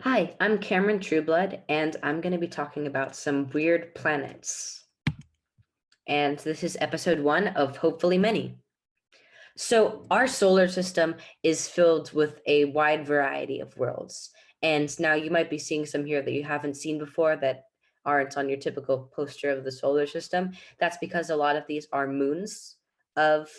Hi, I'm Cameron Trueblood, and I'm going to be talking about some weird planets. And this is episode 1 of hopefully many. So, our solar system is filled with a wide variety of worlds. And now you might be seeing some here that you haven't seen before that aren't on your typical poster of the solar system. That's because a lot of these are moons of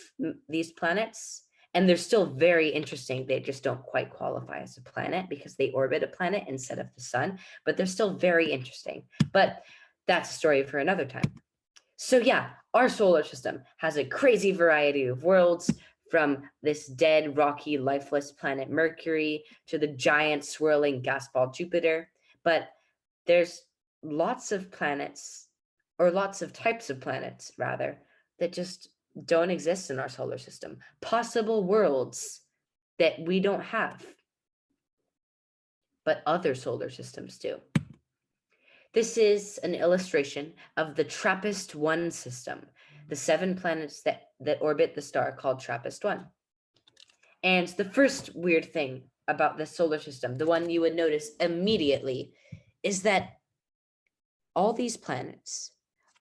these planets. And they're still very interesting. They just don't quite qualify as a planet because they orbit a planet instead of the sun, but they're still very interesting. But that's a story for another time. So yeah, our solar system has a crazy variety of worlds, from this dead, rocky, lifeless planet Mercury to the giant swirling gas ball Jupiter. But there's lots of planets, or lots of types of planets, rather, that just don't exist in our solar system. Possible worlds that we don't have, but other solar systems do. This is an illustration of the Trappist-1 system, the 7 planets that orbit the star called Trappist-1. And the first weird thing about the solar system, the one you would notice immediately, is that all these planets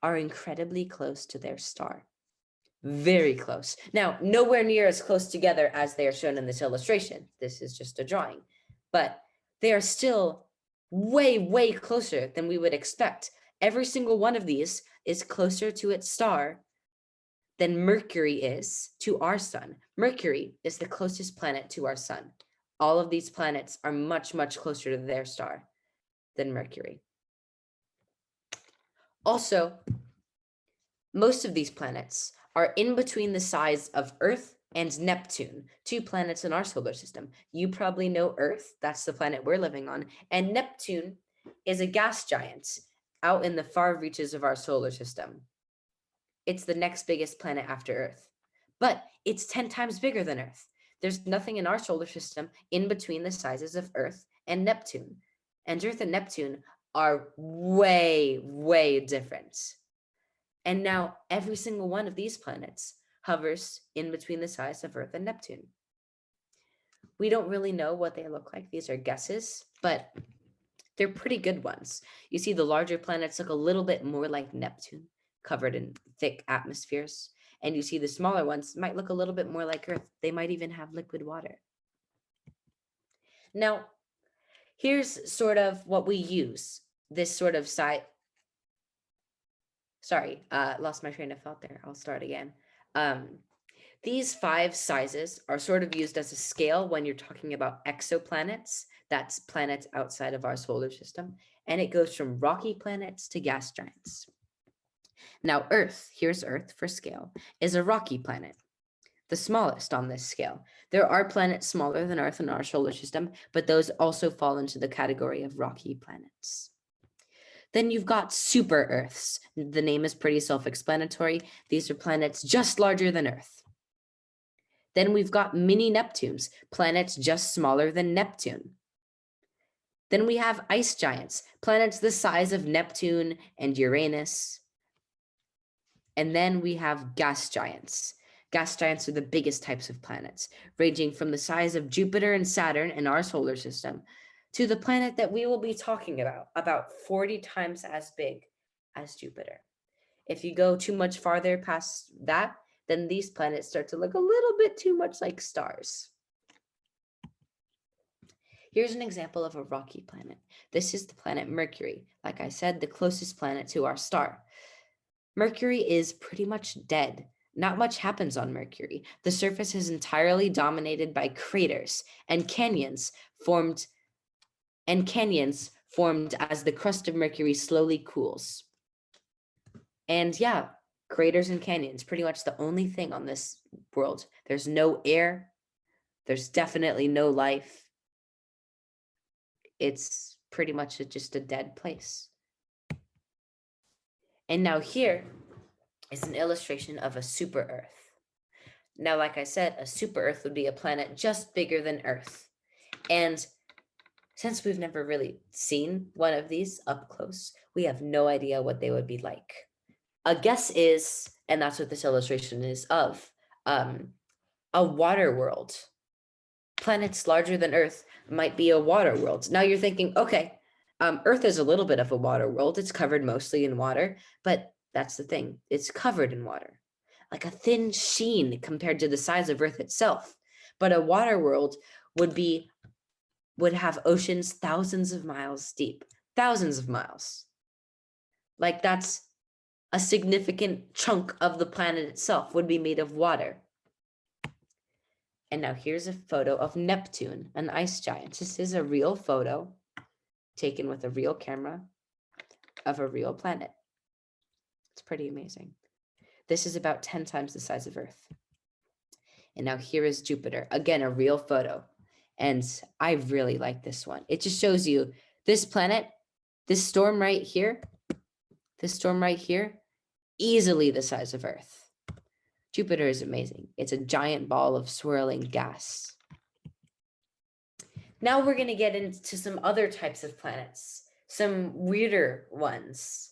are incredibly close to their star. Very close. Now, nowhere near as close together as they are shown in this illustration. This is just a drawing. But they are still way, way closer than we would expect. Every single one of these is closer to its star than Mercury is to our sun. Mercury is the closest planet to our sun. All of these planets are much, much closer to their star than Mercury. Also, most of these planets are in between the size of Earth and Neptune, 2 planets in our solar system. You probably know Earth, that's the planet we're living on, and Neptune is a gas giant out in the far reaches of our solar system. It's the next biggest planet after Earth, but it's 10 times bigger than Earth. There's nothing in our solar system in between the sizes of Earth and Neptune. And Earth and Neptune are way, way different. And now every single one of these planets hovers in between the size of Earth and Neptune. We don't really know what they look like. These are guesses, but they're pretty good ones. You see, the larger planets look a little bit more like Neptune, covered in thick atmospheres. And you see the smaller ones might look a little bit more like Earth. They might even have liquid water. Now, here's sort of what we use this sort of lost my train of thought there. I'll start again. These 5 sizes are sort of used as a scale when you're talking about exoplanets. That's planets outside of our solar system. And it goes from rocky planets to gas giants. Now, Earth, here's Earth for scale, is a rocky planet, the smallest on this scale. There are planets smaller than Earth in our solar system, but those also fall into the category of rocky planets. Then you've got super Earths. The name is pretty self-explanatory. These are planets just larger than Earth. Then we've got mini Neptunes, planets just smaller than Neptune. Then we have ice giants, planets the size of Neptune and Uranus. And then we have gas giants. Gas giants are the biggest types of planets, ranging from the size of Jupiter and Saturn in our solar system to the planet that we will be talking about 40 times as big as Jupiter. If you go too much farther past that, then these planets start to look a little bit too much like stars. Here's an example of a rocky planet. This is the planet Mercury. Like I said, the closest planet to our star. Mercury is pretty much dead. Not much happens on Mercury. The surface is entirely dominated by craters and canyons formed as the crust of Mercury slowly cools. And yeah, craters and canyons, pretty much the only thing on this world. There's no air. There's definitely no life. It's pretty much just a dead place. And now here is an illustration of a super Earth. Now, like I said, a super Earth would be a planet just bigger than Earth. And since we've never really seen one of these up close, we have no idea what they would be like. A guess is, and that's what this illustration is of, a water world. planets larger than Earth might be a water world. Now you're thinking, okay, Earth is a little bit of a water world. It's covered mostly in water, but that's the thing. It's covered in water, like a thin sheen compared to the size of Earth itself. But a water world would have oceans thousands of miles deep, thousands of miles. Like that's a significant chunk of the planet itself would be made of water. And now here's a photo of Neptune, an ice giant. This is a real photo taken with a real camera of a real planet. It's pretty amazing. This is about 10 times the size of Earth. And now here is Jupiter, again, a real photo. And I really like this one. It just shows you this planet, this storm right here, easily the size of Earth. Jupiter is amazing. It's a giant ball of swirling gas. Now we're going to get into some other types of planets, some weirder ones.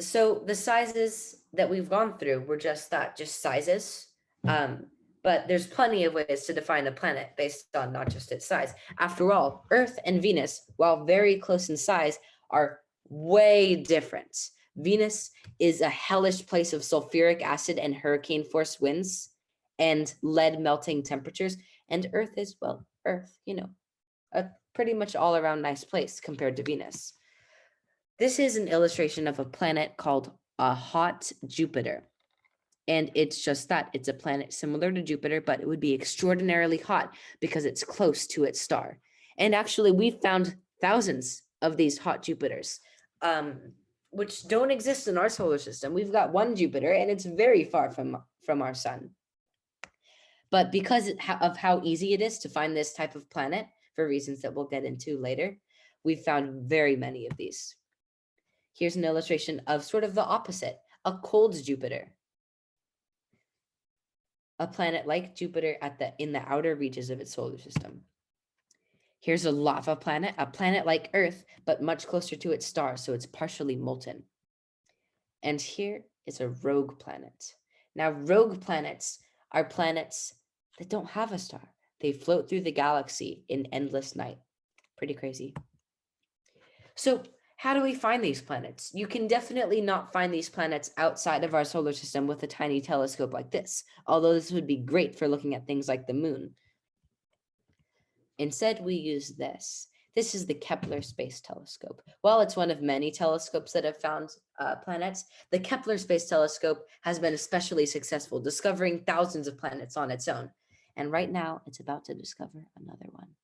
So the sizes that we've gone through were just that, just sizes. But there's plenty of ways to define a planet based on not just its size. After all, Earth and Venus, while very close in size, are way different. Venus is a hellish place of sulfuric acid and hurricane force winds and lead melting temperatures. And Earth is, well, Earth, a pretty much all around nice place compared to Venus. This is an illustration of a planet called a hot Jupiter. And it's just that. It's a planet similar to Jupiter, but it would be extraordinarily hot because it's close to its star. And actually, we've found thousands of these hot Jupiters, which don't exist in our solar system. We've got one Jupiter, and it's very far from our sun. But because of how easy it is to find this type of planet, for reasons that we'll get into later, we've found very many of these. Here's an illustration of sort of the opposite, a cold Jupiter. A planet like Jupiter in the outer reaches of its solar system. Here's a lava planet, a planet like Earth, but much closer to its star, so it's partially molten. And here is a rogue planet. Now, rogue planets are planets that don't have a star. They float through the galaxy in endless night. Pretty crazy. So how do we find these planets? You can definitely not find these planets outside of our solar system with a tiny telescope like this, although this would be great for looking at things like the moon. Instead, we use this. This is the Kepler Space Telescope. While it's one of many telescopes that have found planets, the Kepler Space Telescope has been especially successful, discovering thousands of planets on its own. And right now, it's about to discover another one.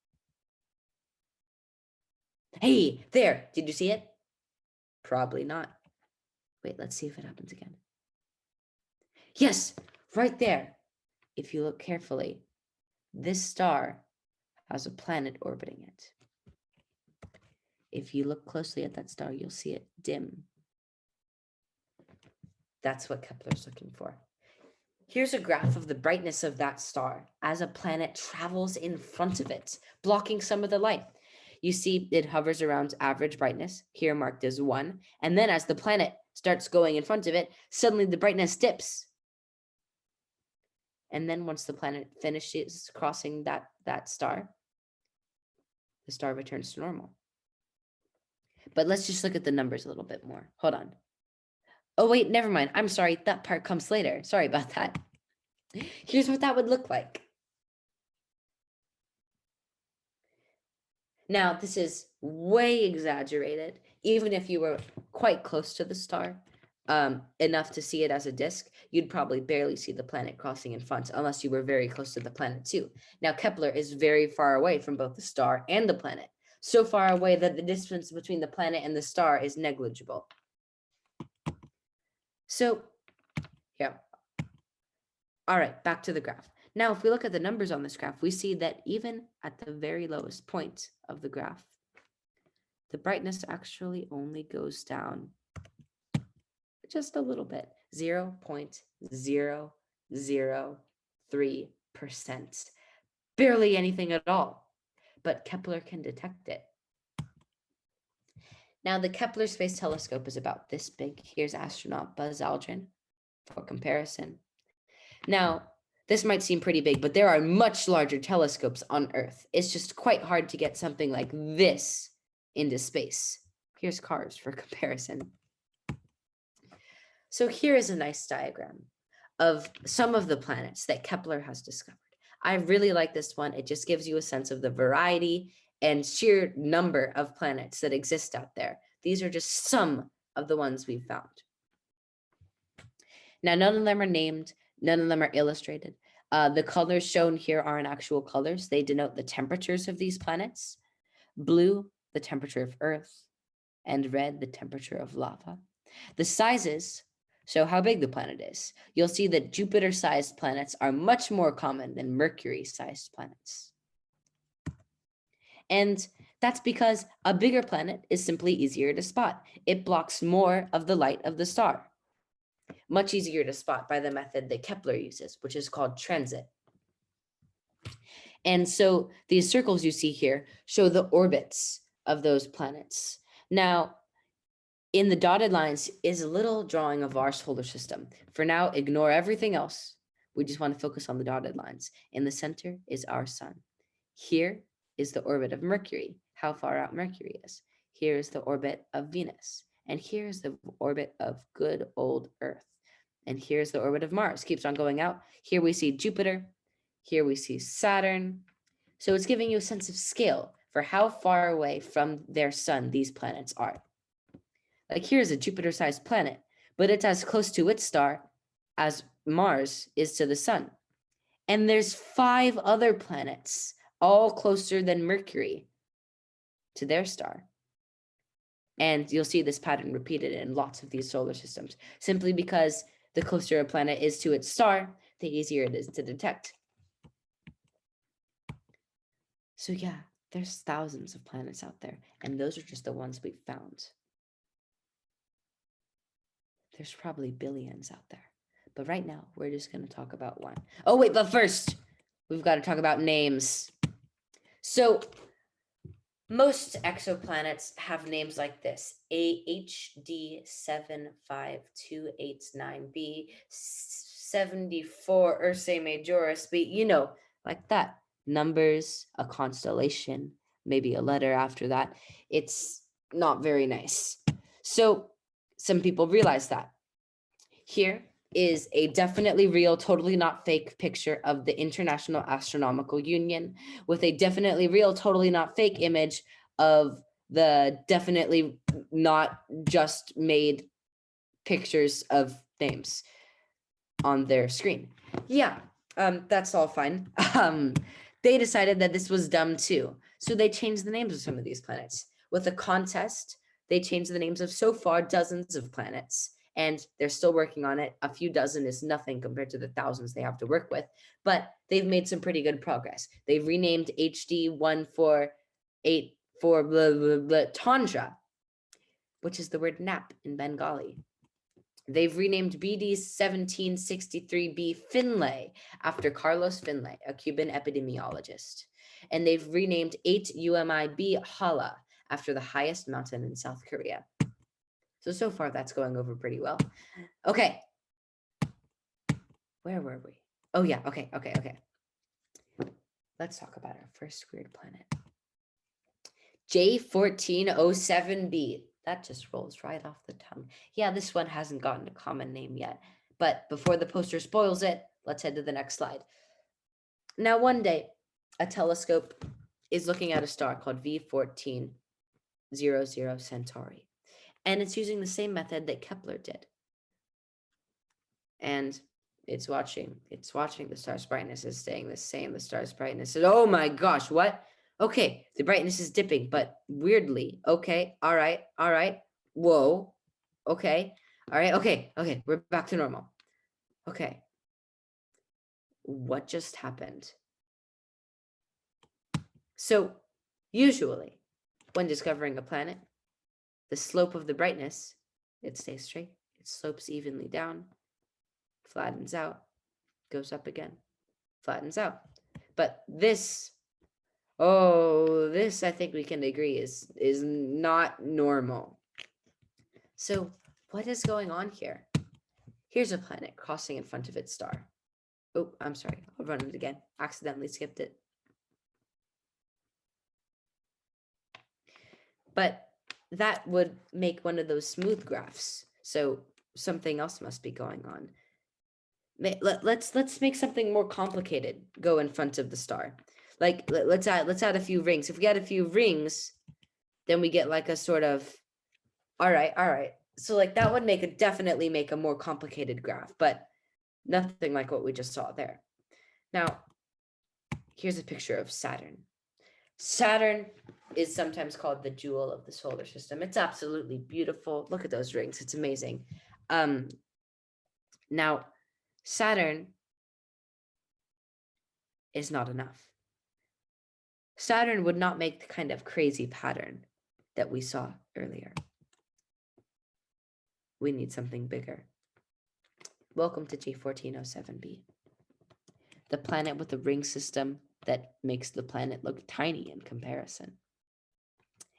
Hey, there, did you see it? Probably not. Wait, let's see if it happens again. Yes, right there. If you look carefully, this star has a planet orbiting it. If you look closely at that star, you'll see it dim. That's what Kepler's looking for. Here's a graph of the brightness of that star as a planet travels in front of it, blocking some of the light. You see it hovers around average brightness, here marked as 1. And then as the planet starts going in front of it, suddenly the brightness dips. And then once the planet finishes crossing that star, the star returns to normal. But let's just look at the numbers a little bit more. Hold on. Oh, wait, never mind. I'm sorry. That part comes later. Sorry about that. Here's what that would look like. Now, this is way exaggerated. Even if you were quite close to the star, enough to see it as a disk, you'd probably barely see the planet crossing in front unless you were very close to the planet too. Now, Kepler is very far away from both the star and the planet, so far away that the distance between the planet and the star is negligible. So, yeah. All right, back to the graph. Now, if we look at the numbers on this graph, we see that even at the very lowest point of the graph, the brightness actually only goes down just a little bit, 0.003%. Barely anything at all, but Kepler can detect it. Now, the Kepler Space Telescope is about this big. Here's astronaut Buzz Aldrin for comparison. Now, This might seem pretty big, but there are much larger telescopes on Earth. It's just quite hard to get something like this into space. Here's cars for comparison. So here is a nice diagram of some of the planets that Kepler has discovered. I really like this one. It just gives you a sense of the variety and sheer number of planets that exist out there. These are just some of the ones we've found. Now, none of them are named, none of them are illustrated. The colors shown here aren't actual colors. They denote the temperatures of these planets. Blue, the temperature of Earth, and red, the temperature of lava. The sizes show how big the planet is. You'll see that Jupiter-sized planets are much more common than Mercury-sized planets. And that's because a bigger planet is simply easier to spot. It blocks more of the light of the star. Much easier to spot by the method that Kepler uses, which is called transit. And so these circles you see here show the orbits of those planets. Now, in the dotted lines is a little drawing of our solar system. For now, ignore everything else. We just want to focus on the dotted lines. In the center is our sun. Here is the orbit of Mercury, how far out Mercury is. Here is the orbit of Venus. And here's the orbit of good old Earth. And here's the orbit of Mars, keeps on going out. Here we see Jupiter. Here we see Saturn. So it's giving you a sense of scale for how far away from their sun these planets are. Like here's a Jupiter-sized planet, but it's as close to its star as Mars is to the sun. And there's 5 other planets, all closer than Mercury to their star. And you'll see this pattern repeated in lots of these solar systems, simply because the closer a planet is to its star, the easier it is to detect. So yeah, there's thousands of planets out there, and those are just the ones we've found. There's probably billions out there, but right now we're just going to talk about one. Oh wait, but first we've got to talk about names. So most exoplanets have names like this: AHD75289b, 74 Ursae Majoris b, you know, like that. Numbers, a constellation, maybe a letter after that. It's not very nice. So some people realize that. Here is a definitely real, totally not fake picture of the International Astronomical Union with a definitely real, totally not fake image of the definitely not just made pictures of names on their screen. Yeah, that's all fine. They decided that this was dumb too. So they changed the names of some of these planets. With a contest, they changed the names of so far dozens of planets. And they're still working on it. A few dozen is nothing compared to the thousands they have to work with, but they've made some pretty good progress. They've renamed HD 1484 blah, blah, blah, Tundra, which is the word nap in Bengali. They've renamed BD 1763b Finlay after Carlos Finlay, a Cuban epidemiologist. And they've renamed 8 UMIb Hala after the highest mountain in South Korea. So far that's going over pretty well. Okay. Where were we? Oh yeah, okay. Let's talk about our first weird planet. J1407b. That just rolls right off the tongue. Yeah, this one hasn't gotten a common name yet. But before the poster spoils it, let's head to the next slide. Now, one day, a telescope is looking at a star called V1400 Centauri. And it's using the same method that Kepler did. And it's watching the star's brightness is staying the same. The star's brightness is, oh my gosh, what? Okay, the brightness is dipping, but weirdly. Okay, all right. Whoa, okay, all right, okay, we're back to normal. Okay, what just happened? So usually when discovering a planet, the slope of the brightness, it stays straight, it slopes evenly down, flattens out, goes up again, flattens out. But this I think we can agree is not normal. So what is going on here? Here's a planet crossing in front of its star. Oh, I'm sorry. I'll run it again. Accidentally skipped it. But that would make one of those smooth graphs. So something else must be going on. Let's make something more complicated go in front of the star. Like let's add a few rings. If we add a few rings, then we get like a sort of, all right. So like that would definitely make a more complicated graph, but nothing like what we just saw there. Now, here's a picture of Saturn. Saturn is sometimes called the jewel of the solar system. It's absolutely beautiful. Look at those rings. It's amazing. Now, Saturn is not enough. Saturn would not make the kind of crazy pattern that we saw earlier. We need something bigger. Welcome to J1407b, the planet with a ring system that makes the planet look tiny in comparison.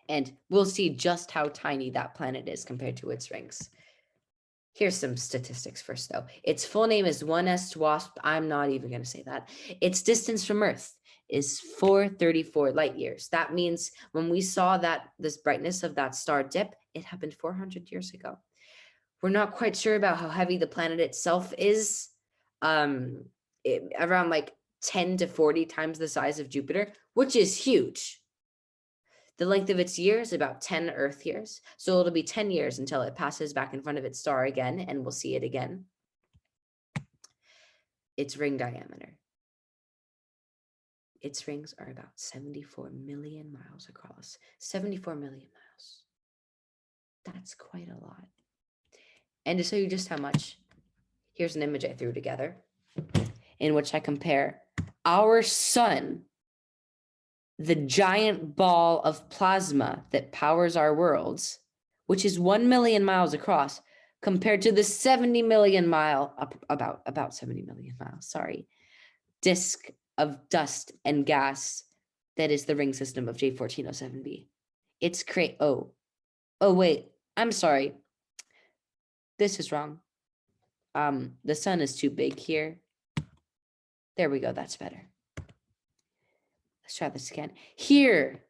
And we'll see just how tiny that planet is compared to its rings. Here's some statistics first, though. Its full name is 1S WASP. I'm not even going to say that. Its distance from Earth is 434 light years. That means when we saw this brightness of that star dip, it happened 400 years ago. We're not quite sure about how heavy the planet itself is. Around like 10 to 40 times the size of Jupiter, which is huge. The length of its year is about 10 Earth years. So it'll be 10 years until it passes back in front of its star again, and we'll see it again. Its ring diameter. Its rings are about 74 million miles across. 74 million miles. That's quite a lot. And to show you just how much, here's an image I threw together in which I compare our sun, the giant ball of plasma that powers our worlds, which is 1 million miles across, compared to the 70 million mile, about 70 million miles, disk of dust and gas that is the ring system of J1407b. It's oh wait, I'm sorry. This is wrong. The sun is too big here. There we go, that's better. Let's try this again. Here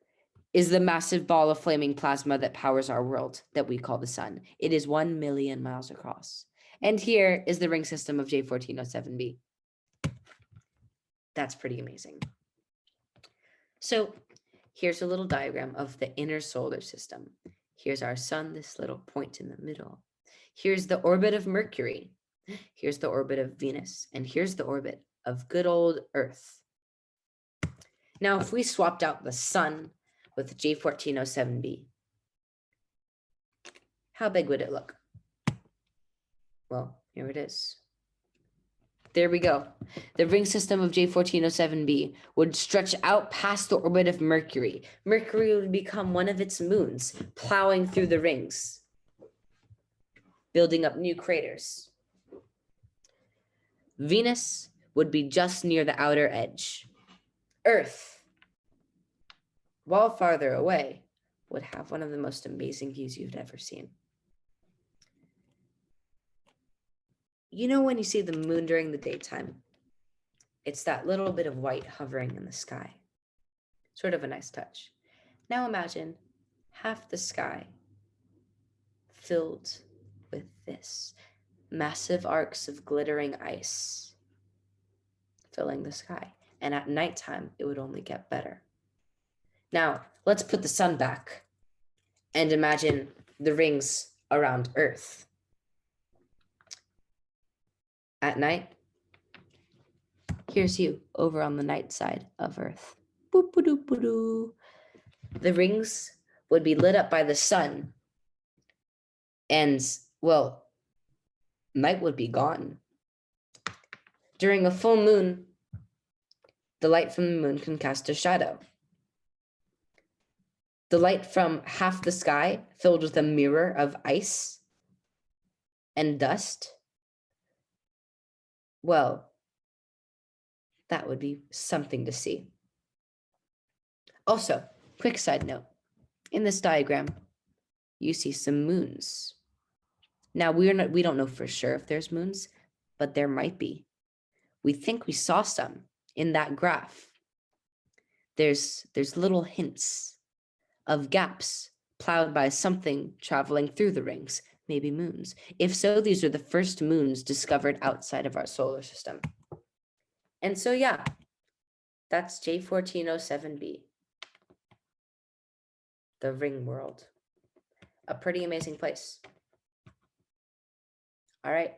is the massive ball of flaming plasma that powers our world that we call the sun. It is 1 million miles across. And here is the ring system of J1407b. That's pretty amazing. So here's a little diagram of the inner solar system. Here's our sun, this little point in the middle. Here's the orbit of Mercury. Here's the orbit of Venus. And here's the orbit of good old Earth. Now, if we swapped out the sun with J1407b, how big would it look? Well, here it is. There we go. The ring system of J1407b would stretch out past the orbit of Mercury. Mercury would become one of its moons, plowing through the rings, building up new craters. Venus would be just near the outer edge. Earth, while farther away, would have one of the most amazing views you've ever seen. You know when you see the moon during the daytime, it's that little bit of white hovering in the sky. Sort of a nice touch. Now imagine half the sky filled with this massive arcs of glittering ice filling the sky. And at nighttime, it would only get better. Now, let's put the sun back and imagine the rings around Earth. At night, here's you over on the night side of Earth. Boop-a-doop-a-doo. The rings would be lit up by the sun, and, well, night would be gone. During a full moon, the light from the moon can cast a shadow. The light from half the sky filled with a mirror of ice and dust, well, that would be something to see. Also, quick side note, in this diagram, you see some moons. Now, we don't know for sure if there's moons, but there might be. we think we saw some in that graph. There's little hints of gaps plowed by something traveling through the rings, maybe moons. If so, these are the first moons discovered outside of our solar system. And so, yeah, that's J1407b, the ring world. A pretty amazing place. All right,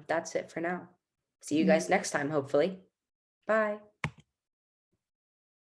that's it for now. See you guys next time, hopefully. Bye.